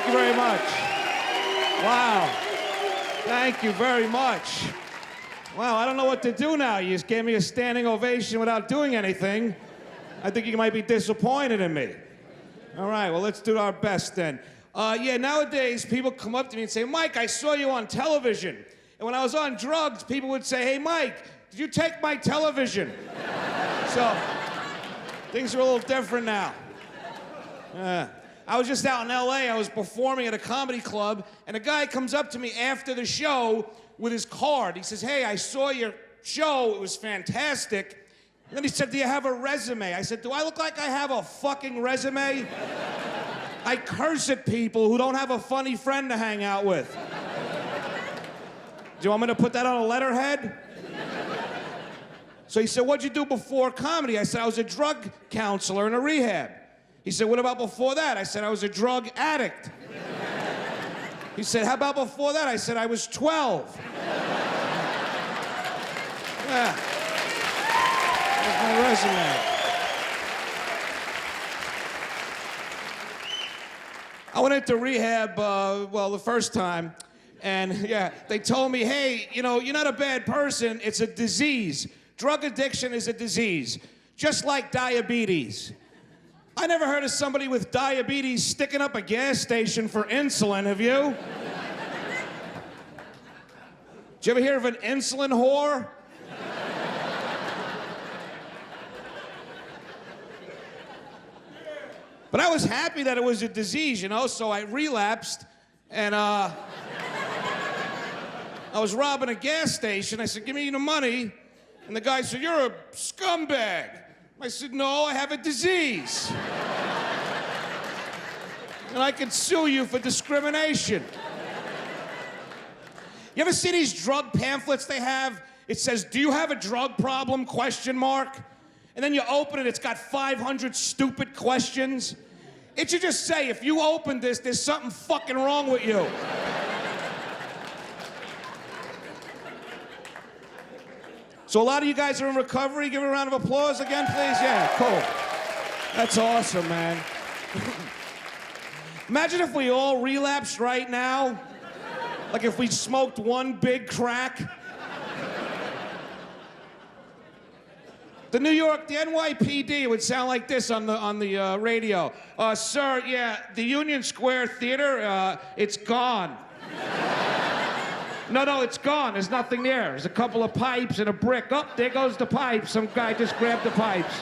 Thank you very much. Wow. Thank you very much. Wow, I don't know what to do now. You just gave me a standing ovation without doing anything. I think you might be disappointed in me. All right, well, let's do our best then. Yeah, nowadays, people come up to me and say, Mike, I saw you on television. And when I was on drugs, people would say, hey, Mike, did you take my television? So, things are a little different now. I was just out in LA, I was performing at a comedy club, and a guy comes up to me after the show with his card. He says, hey, I saw your show, it was fantastic. And then he said, do you have a resume? I said, do I look like I have a fucking resume? I curse at people who don't have a funny friend to hang out with. Do you want me to put that on a letterhead? So he said, what'd you do before comedy? I said, I was a drug counselor in a rehab. He said, what about before that? I said, I was a drug addict. He said, how about before that? I said, I was 12. Yeah. That's my resume. I went into rehab, well, the first time, and yeah, they told me, hey, you know, you're not a bad person, it's a disease. Drug addiction is a disease, just like diabetes. I never heard of somebody with diabetes sticking up a gas station for insulin, have you? Did you ever hear of an insulin whore? But I was happy that it was a disease, you know, so I relapsed, and I was robbing a gas station. I said, give me the money. And the guy said, you're a scumbag. I said, no, I have a disease. And I could sue you for discrimination. You ever see these drug pamphlets they have? It says, do you have a drug problem, question mark? And then you open it, it's got 500 stupid questions. It should just say, if you open this, there's something fucking wrong with you. So a lot of you guys are in recovery. Give a round of applause again, please. Yeah, cool. That's awesome, man. Imagine if we all relapsed right now. Like if we smoked one big crack. The NYPD would sound like this on the radio. Sir, yeah, the Union Square Theater, it's gone. No, it's gone. There's nothing there. There's a couple of pipes and a brick. Oh, there goes the pipe. Some guy just grabbed the pipes.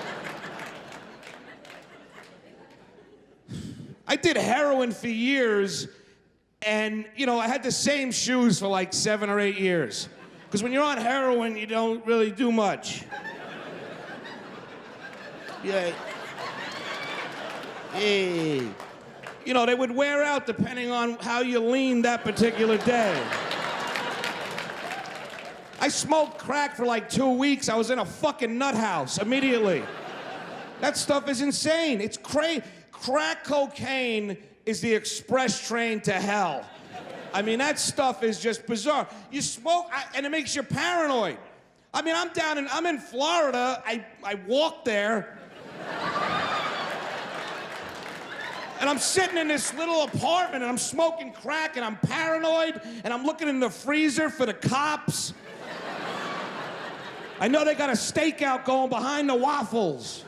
I did heroin for years, and, you know, I had the same shoes for like 7 or 8 years. Because when you're on heroin, you don't really do much. Yeah. Hey. You know, they would wear out depending on how you leaned that particular day. I smoked crack for like 2 weeks. I was in a fucking nut house immediately. That stuff is insane. It's crazy. Crack cocaine is the express train to hell. I mean, that stuff is just bizarre. You smoke, and it makes you paranoid. I mean, I'm in Florida. I walk there. And I'm sitting in this little apartment, and I'm smoking crack, and I'm paranoid, and I'm looking in the freezer for the cops. I know they got a stakeout going behind the waffles.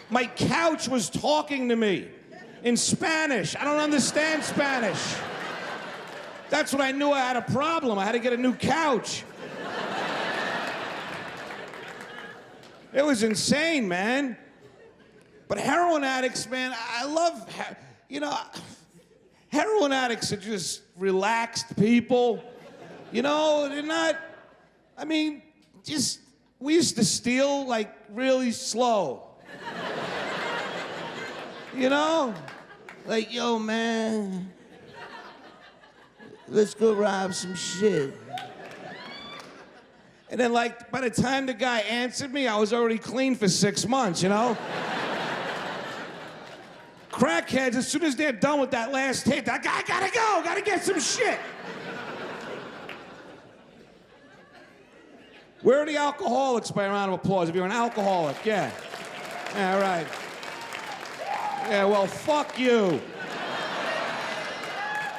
My couch was talking to me in Spanish. I don't understand Spanish. That's when I knew I had a problem. I had to get a new couch. It was insane, man. But heroin addicts, man, I love, you know, heroin addicts are just relaxed people. You know, they're not, I mean, just, we used to steal, like, really slow. You know? Like, yo, man, let's go rob some shit. And then, like, by the time the guy answered me, I was already clean for 6 months, you know? Crackheads, as soon as they're done with that last hit, I gotta go, gotta get some shit. Where are the alcoholics, by a round of applause, if you're an alcoholic? Yeah. Yeah, right. Yeah, well, fuck you.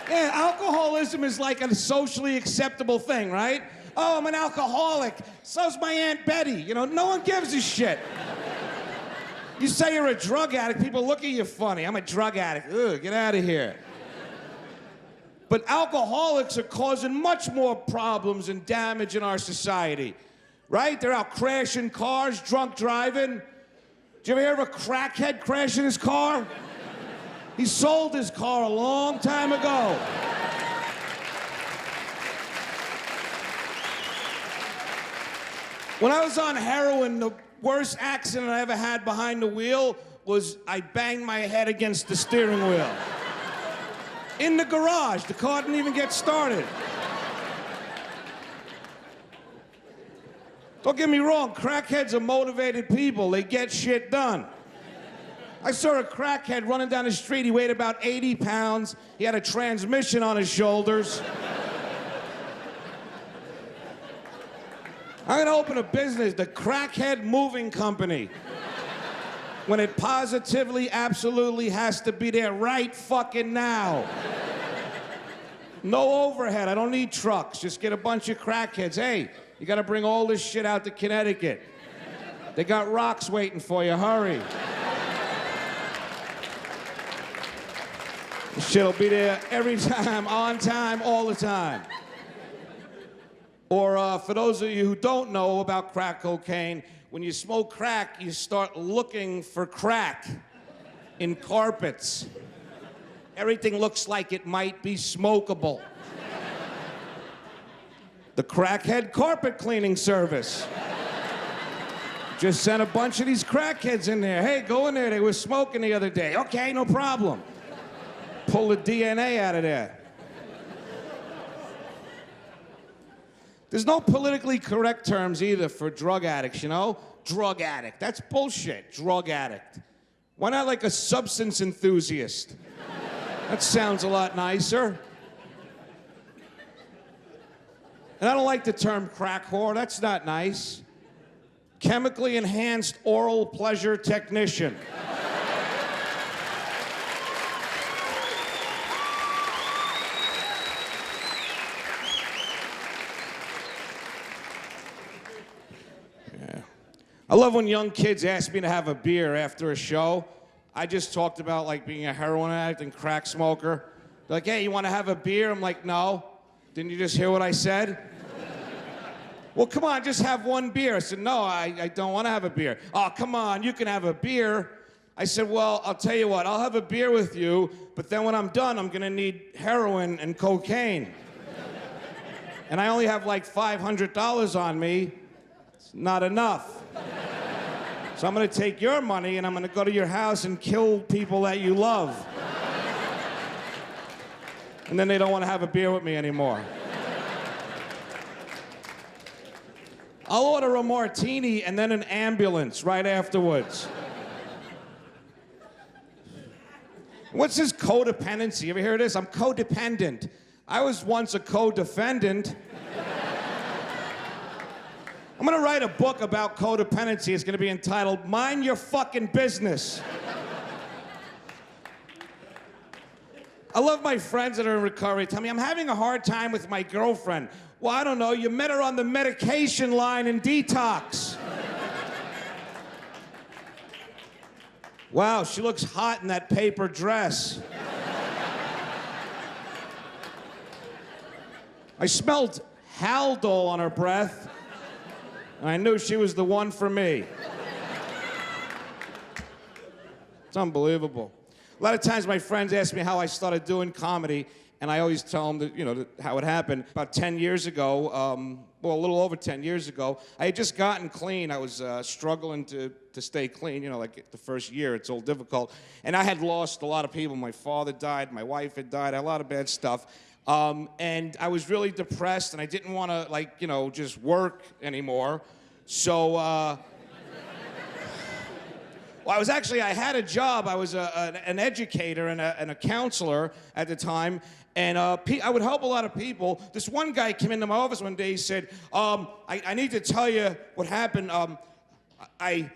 Yeah, alcoholism is like a socially acceptable thing, right? Oh, I'm an alcoholic. So's my Aunt Betty. You know, no one gives a shit. You say you're a drug addict, people look at you funny. I'm a drug addict. Ugh, get out of here. But alcoholics are causing much more problems and damage in our society, right? They're out crashing cars, drunk driving. Did you ever hear of a crackhead crashing his car? He sold his car a long time ago. When I was on heroin, the worst accident I ever had behind the wheel was I banged my head against the steering wheel. In the garage. The car didn't even get started. Don't get me wrong, crackheads are motivated people. They get shit done. I saw a crackhead running down the street. He weighed about 80 pounds. He had a transmission on his shoulders. I'm gonna open a business, the Crackhead Moving Company. When it positively, absolutely has to be there right fucking now. No overhead, I don't need trucks. Just get a bunch of crackheads. Hey, you gotta bring all this shit out to Connecticut. They got rocks waiting for you, hurry. This shit'll be there every time, on time, all the time. Or for those of you who don't know about crack cocaine, when you smoke crack, you start looking for crack in carpets. Everything looks like it might be smokable. The Crackhead Carpet Cleaning Service. Just sent a bunch of these crackheads in there. Hey, go in there, they were smoking the other day. Okay, no problem. Pull the DNA out of there. There's no politically correct terms either for drug addicts, you know? Drug addict, that's bullshit, drug addict. Why not like a substance enthusiast? That sounds a lot nicer. And I don't like the term crack whore, that's not nice. Chemically enhanced oral pleasure technician. I love when young kids ask me to have a beer after a show. I just talked about like being a heroin addict and crack smoker. They're like, hey, you want to have a beer? I'm like, no. Didn't you just hear what I said? Well, come on, just have one beer. I said, no, I don't want to have a beer. Oh, come on, you can have a beer. I said, well, I'll tell you what, I'll have a beer with you, but then when I'm done, I'm going to need heroin and cocaine. And I only have like $500 on me. It's not enough. So I'm gonna take your money and I'm gonna go to your house and kill people that you love. And then they don't wanna have a beer with me anymore. I'll order a martini and then an ambulance right afterwards. What's this codependency? You ever hear this? I'm codependent. I was once a co-defendant. I'm gonna write a book about codependency. It's gonna be entitled, Mind Your Fucking Business. I love my friends that are in recovery. Tell me, I'm having a hard time with my girlfriend. Well, I don't know, you met her on the medication line in detox. Wow, she looks hot in that paper dress. I smelled Haldol on her breath. And I knew she was the one for me. It's unbelievable. A lot of times my friends ask me how I started doing comedy, and I always tell them that, you know, how it happened. About 10 years ago, well, a little over 10 years ago, I had just gotten clean. I was struggling to stay clean, you know, like the first year, it's all difficult. And I had lost a lot of people. My father died, my wife had died, a lot of bad stuff. And I was really depressed, and I didn't want to, like, you know, just work anymore. So, well, I had a job. I was an educator and a counselor at the time, and I would help a lot of people. This one guy came into my office one day. He said, I need to tell you what happened. I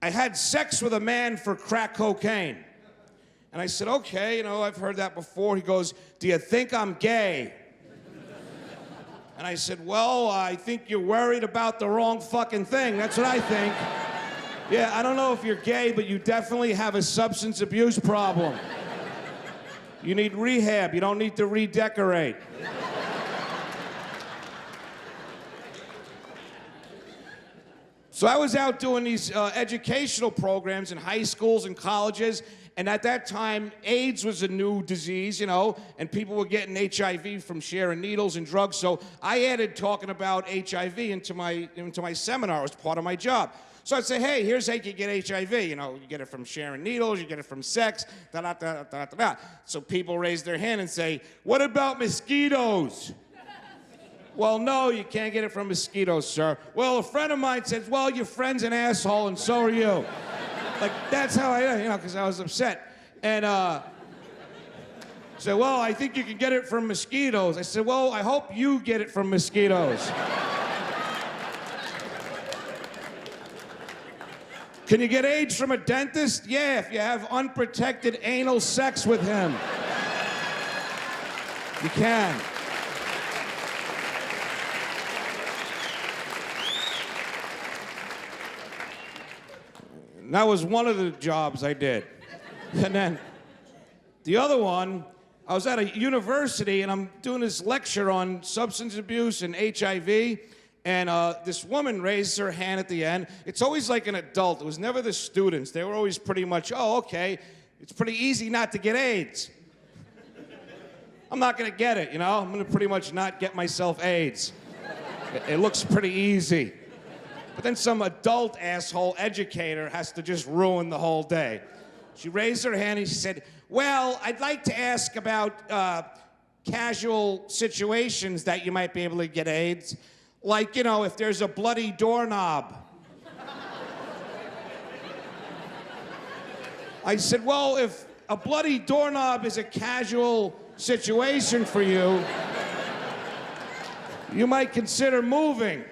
had sex with a man for crack cocaine. And I said, okay, I've heard that before. He goes, do you think I'm gay? And I said, well, I think you're worried about the wrong fucking thing. That's what I think. Yeah, I don't know if you're gay, but you definitely have a substance abuse problem. You need rehab. You don't need to redecorate. So I was out doing these educational programs in high schools and colleges, and at that time, AIDS was a new disease, and people were getting HIV from sharing needles and drugs. So I added talking about HIV into my seminar as part of my job. So I'd say, hey, here's how you can get HIV. You get it from sharing needles, you get it from sex, da-da-da-da-da-da. So people raise their hand and say, what about mosquitoes? Well, no, you can't get it from mosquitoes, sir. Well, a friend of mine said, well, your friend's an asshole, and so are you. Like, that's how I, because I was upset. And said, well, I think you can get it from mosquitoes. I said, well, I hope you get it from mosquitoes. Can you get AIDS from a dentist? Yeah, if you have unprotected anal sex with him. You can. And that was one of the jobs I did. And then the other one, I was at a university and I'm doing this lecture on substance abuse and HIV. And this woman raised her hand at the end. It's always like an adult. It was never the students. They were always pretty much, oh, okay, it's pretty easy not to get AIDS. I'm not gonna get it, I'm gonna pretty much not get myself AIDS. It looks pretty easy. But then some adult asshole educator has to just ruin the whole day. She raised her hand and she said, well, I'd like to ask about casual situations that you might be able to get AIDS. Like, if there's a bloody doorknob. I said, well, if a bloody doorknob is a casual situation for you, you might consider moving.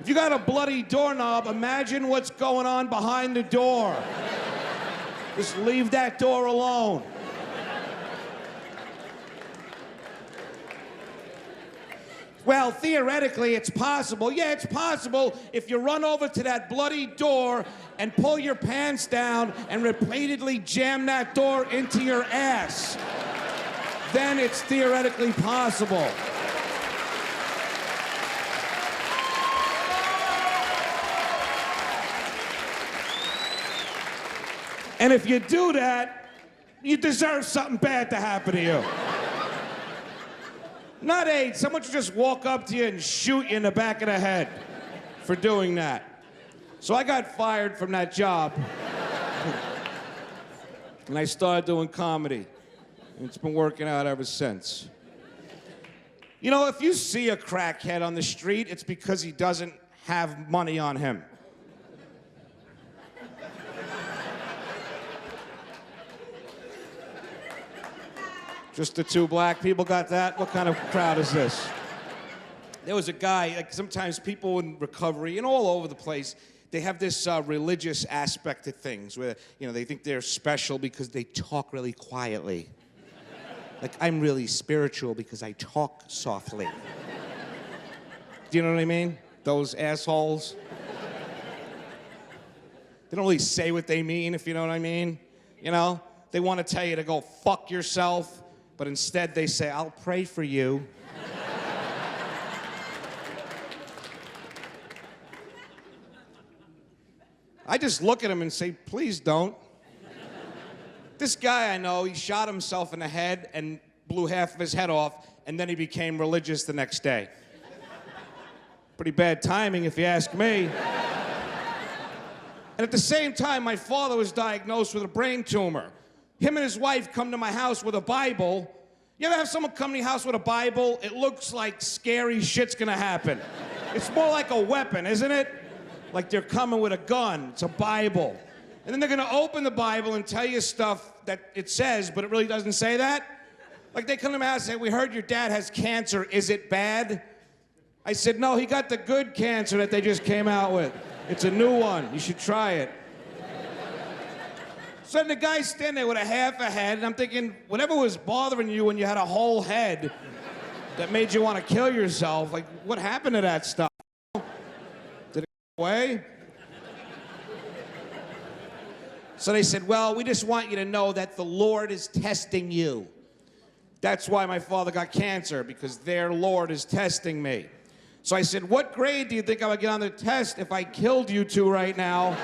If you got a bloody doorknob, imagine what's going on behind the door. Just leave that door alone. Well, theoretically, it's possible. Yeah, it's possible if you run over to that bloody door and pull your pants down and repeatedly jam that door into your ass. Then it's theoretically possible. And if you do that, you deserve something bad to happen to you. Not AIDS. Someone should just walk up to you and shoot you in the back of the head for doing that. So I got fired from that job. And I started doing comedy. And it's been working out ever since. If you see a crackhead on the street, it's because he doesn't have money on him. Just the two black people got that? What kind of crowd is this? There was a guy, sometimes people in recovery and all over the place, they have this religious aspect to things where, they think they're special because they talk really quietly. Like, I'm really spiritual because I talk softly. Do you know what I mean? Those assholes. They don't really say what they mean, if you know what I mean. They want to tell you to go fuck yourself. But instead they say, I'll pray for you. I just look at him and say, please don't. This guy I know, he shot himself in the head and blew half of his head off, and then he became religious the next day. Pretty bad timing, if you ask me. And at the same time, my father was diagnosed with a brain tumor. Him and his wife come to my house with a Bible. You ever have someone come to your house with a Bible? It looks like scary shit's gonna happen. It's more like a weapon, isn't it? Like they're coming with a gun. It's a Bible. And then they're gonna open the Bible and tell you stuff that it says, but it really doesn't say that. Like they come to my house and say, we heard your dad has cancer, is it bad? I said, no, he got the good cancer that they just came out with. It's a new one, you should try it. So then the guy's standing there with a half a head, and I'm thinking, whatever was bothering you when you had a whole head that made you want to kill yourself, like, what happened to that stuff? Did it go away? So they said, well, we just want you to know that the Lord is testing you. That's why my father got cancer, because their Lord is testing me. So I said, what grade do you think I would get on the test if I killed you two right now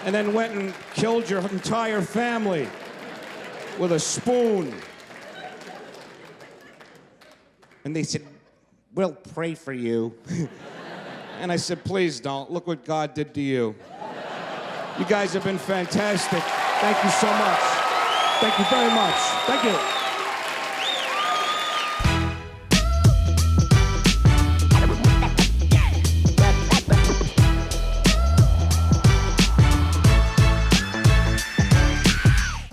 and then went and killed your entire family with a spoon? And they said, we'll pray for you. And I said, please don't. Look what God did to you. You guys have been fantastic. Thank you so much. Thank you very much. Thank you.